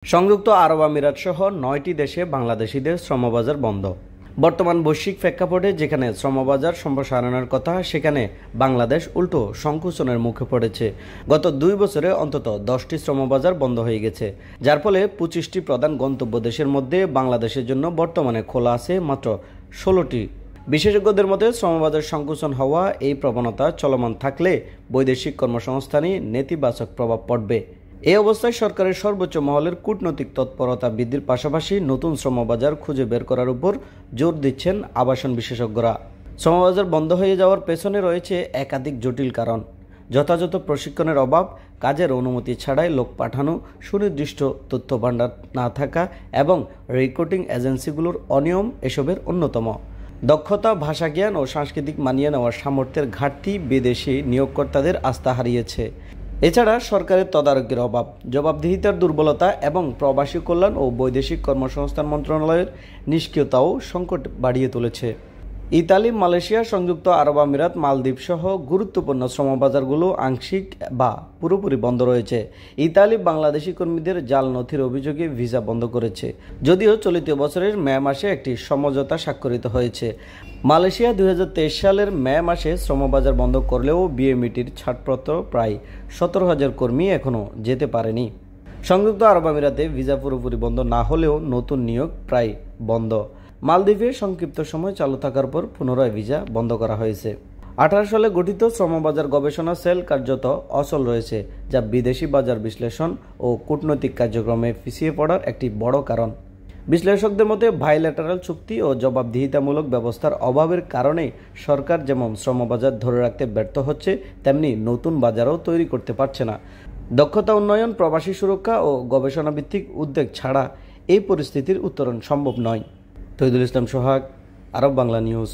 সংযুক্ত আরব আমিরাত সহ ৯টি দেশে বাংলাদেশিদের শ্রমবাজার বন্ধ। বর্তমান বৈশ্বিক প্রেক্ষাপটে যেখানে শ্রমবাজার সম্প্রসারণের কথা, সেখানে বাংলাদেশ উল্টো সংকুচনের মুখে পড়েছে। গত ২ বছরে অন্তত ১০টি শ্রমবাজার বন্ধ হয়ে গেছে, যার ফলে ২৫টি প্রধান গন্তব্য দেশের মধ্যে বাংলাদেশের জন্য বর্তমানে খোলা আছে মাত্র ১৬টি। বিশেষজ্ঞদের মতে শ্রমবাজার সংকুচন হওয়া এই প্রবণতা চলমান থাকলে বৈদেশিক কর্মসংস্থানে নেতিবাচক প্রভাব পড়বে। এই অবস্থায় সরকারের সর্বোচ্চ মহলের কূটনৈতিক তৎপরতা বৃদ্ধির পাশাপাশি নতুন শ্রমবাজার খুঁজে বের করার উপর জোর দিচ্ছেন আবাসন বিশেষজ্ঞরা। শ্রমবাজার বন্ধ হয়ে যাওয়ার পেছনে রয়েছে একাধিক জটিল কারণ: যথাযথ প্রশিক্ষণের অভাব, কাজের অনুমতি ছাড়াই লোক পাঠানো, সুনির্দিষ্ট তথ্য ভাণ্ডার না থাকা এবং রিক্রুটিং এজেন্সিগুলোর অনিয়ম এসবের অন্যতম। দক্ষতা, ভাষা জ্ঞান ও সাংস্কৃতিক মানিয়ে নেওয়ার সামর্থ্যের ঘাটতি বিদেশি নিয়োগকর্তাদের আস্থা হারিয়েছে। এছাড়া সরকারের তদারকির অভাব, জবাবদিহিতার দুর্বলতা এবং প্রবাসী কল্যাণ ও বৈদেশিক কর্মসংস্থান মন্ত্রণালয়ের নিষ্ক্রিয়তাও সংকট বাড়িয়ে তুলেছে। ইতালি, মালয়েশিয়া, সংযুক্ত আরব আমিরাত, মালদ্বীপ সহ গুরুত্বপূর্ণ শ্রমবাজারগুলো আংশিক বা পুরোপুরি বন্ধ রয়েছে। ইতালি বাংলাদেশি কর্মীদের জাল নথির অভিযোগে ভিসা বন্ধ করেছে, যদিও চলিত বছরের মে মাসে একটি সমঝোতা স্বাক্ষরিত হয়েছে। মালয়েশিয়া ২০২৩ সালের মে মাসে শ্রমবাজার বন্ধ করলেও বিএমইটির ছাড়পত্র প্রায় ১৭,০০০ কর্মী এখনও যেতে পারেনি। সংযুক্ত আরব আমিরাতে ভিসা পুরোপুরি বন্ধ না হলেও নতুন নিয়োগ প্রায় বন্ধ। মালদ্বীপে সংক্ষিপ্ত সময় চালু থাকার পর পুনরায় ভিসা বন্ধ করা হয়েছে। ১৮ সালে গঠিত শ্রমবাজার গবেষণা সেল কার্যত অচল রয়েছে, যা বিদেশি বাজার বিশ্লেষণ ও কূটনৈতিক কার্যক্রমে পিছিয়ে পড়ার একটি বড় কারণ। বিশ্লেষকদের মতে বাইল্যাটারাল চুক্তি ও জবাবদিহিতামূলক ব্যবস্থার অভাবের কারণে সরকার যেমন শ্রমবাজার ধরে রাখতে ব্যর্থ হচ্ছে, তেমনি নতুন বাজারও তৈরি করতে পারছে না। দক্ষতা উন্নয়ন, প্রবাসী সুরক্ষা ও গবেষণাভিত্তিক উদ্যোগ ছাড়া এই পরিস্থিতির উত্তরণ সম্ভব নয়। তহিদুল ইসলাম সোহাগ, আরব বাংলা নিউজ।